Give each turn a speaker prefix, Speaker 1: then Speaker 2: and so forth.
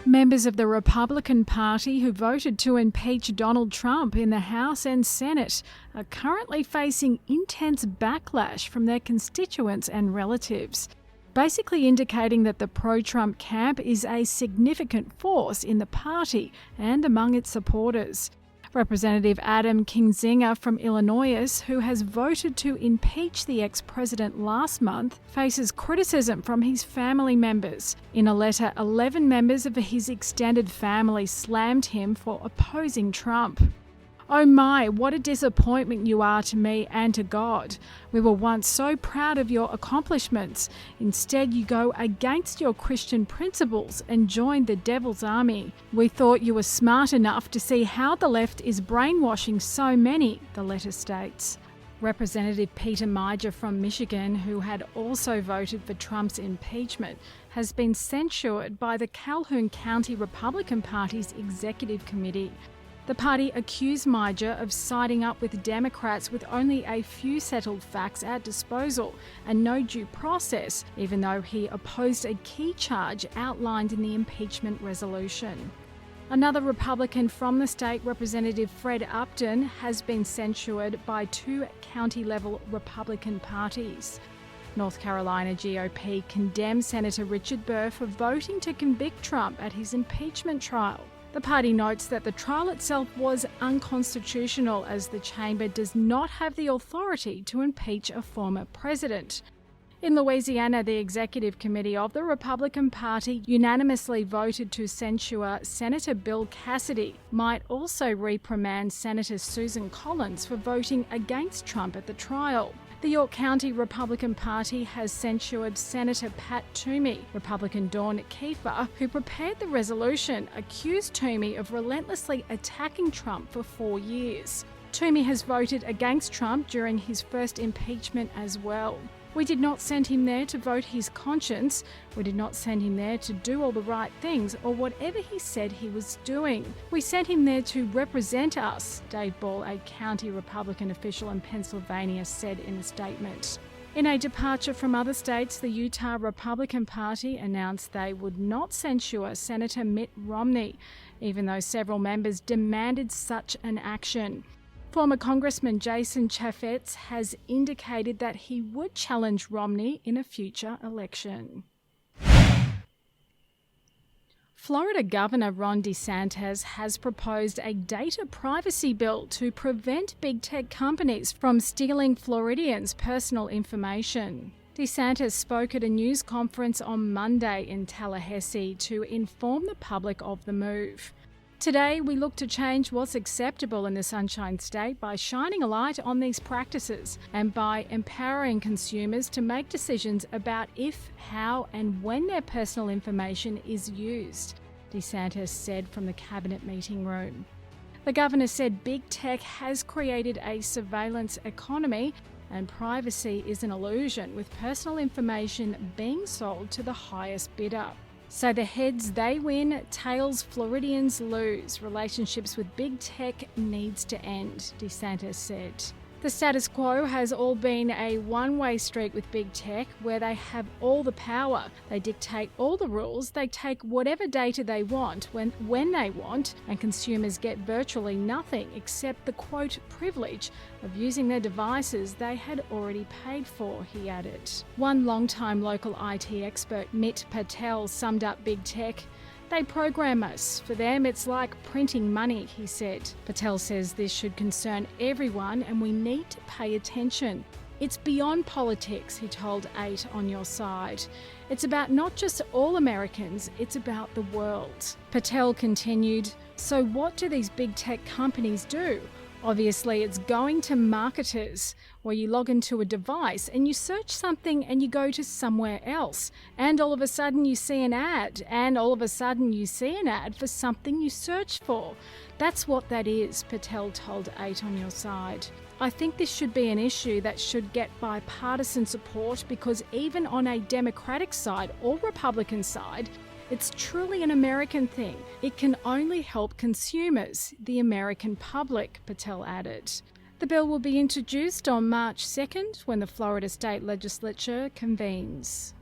Speaker 1: Members of the Republican Party who voted to impeach Donald Trump in the House and Senate are currently facing intense backlash from their constituents and relatives, basically indicating that the pro-Trump camp is a significant force in the party and among its supporters. Representative Adam Kinzinger from Illinois, who has voted to impeach the ex-president last month, faces criticism from his family members. In a letter, 11 members of his extended family slammed him for opposing Trump. "Oh my, what a disappointment you are to me and to God. We were once so proud of your accomplishments. Instead, you go against your Christian principles and join the devil's army. We thought you were smart enough to see how the left is brainwashing so many," the letter states. Representative Peter Meijer from Michigan, who had also voted for Trump's impeachment, has been censured by the Calhoun County Republican Party's executive committee. The party accused Meijer of siding up with Democrats with only a few settled facts at disposal and no due process, even though he opposed a key charge outlined in the impeachment resolution. Another Republican from the state, Representative Fred Upton, has been censured by two county-level Republican parties. North Carolina GOP condemned Senator Richard Burr for voting to convict Trump at his impeachment trial. The party notes that the trial itself was unconstitutional as the chamber does not have the authority to impeach a former president. In Louisiana, the executive committee of the Republican Party unanimously voted to censure Senator Bill Cassidy, might also reprimand Senator Susan Collins for voting against Trump at the trial. The York County Republican Party has censured Senator Pat Toomey. Republican Dawn Kiefer, who prepared the resolution, accused Toomey of relentlessly attacking Trump for 4 years. Toomey has voted against Trump during his first impeachment as well. "We did not send him there to vote his conscience. We did not send him there to do all the right things or whatever he said he was doing. We sent him there to represent us," Dave Ball, a county Republican official in Pennsylvania, said in a statement. In a departure from other states, the Utah Republican Party announced they would not censure Senator Mitt Romney, even though several members demanded such an action. Former Congressman Jason Chaffetz has indicated that he would challenge Romney in a future election. Florida Governor Ron DeSantis has proposed a data privacy bill to prevent big tech companies from stealing Floridians' personal information. DeSantis spoke at a news conference on Monday in Tallahassee to inform the public of the move. "Today, we look to change what's acceptable in the Sunshine State by shining a light on these practices and by empowering consumers to make decisions about if, how, and when their personal information is used," DeSantis said from the cabinet meeting room. The governor said big tech has created a surveillance economy and privacy is an illusion, with personal information being sold to the highest bidder. "So the heads they win, tails Floridians lose. Relationships with big tech needs to end," DeSantis said. "The status quo has all been a one-way street with big tech, where they have all the power. They dictate all the rules. They take whatever data they want when they want, and consumers get virtually nothing except the, quote, privilege of using their devices they had already paid for," he added. One longtime local IT expert, Mit Patel, summed up big tech. "They program us. For them, it's like printing money," he said. Patel says this should concern everyone and we need to pay attention. "It's beyond politics," he told 8 on Your Side. "It's about not just all Americans, it's about the world." Patel continued, "So what do these big tech companies do? Obviously, it's going to marketers, where you log into a device and you search something and you go to somewhere else, and all of a sudden you see an ad, and all of a sudden you see an ad for something you searched for. That's what that is," Patel told 8 on Your Side. "I think this should be an issue that should get bipartisan support because even on a Democratic side or Republican side, it's truly an American thing. It can only help consumers, the American public," Patel added. The bill will be introduced on March 2nd when the Florida State Legislature convenes.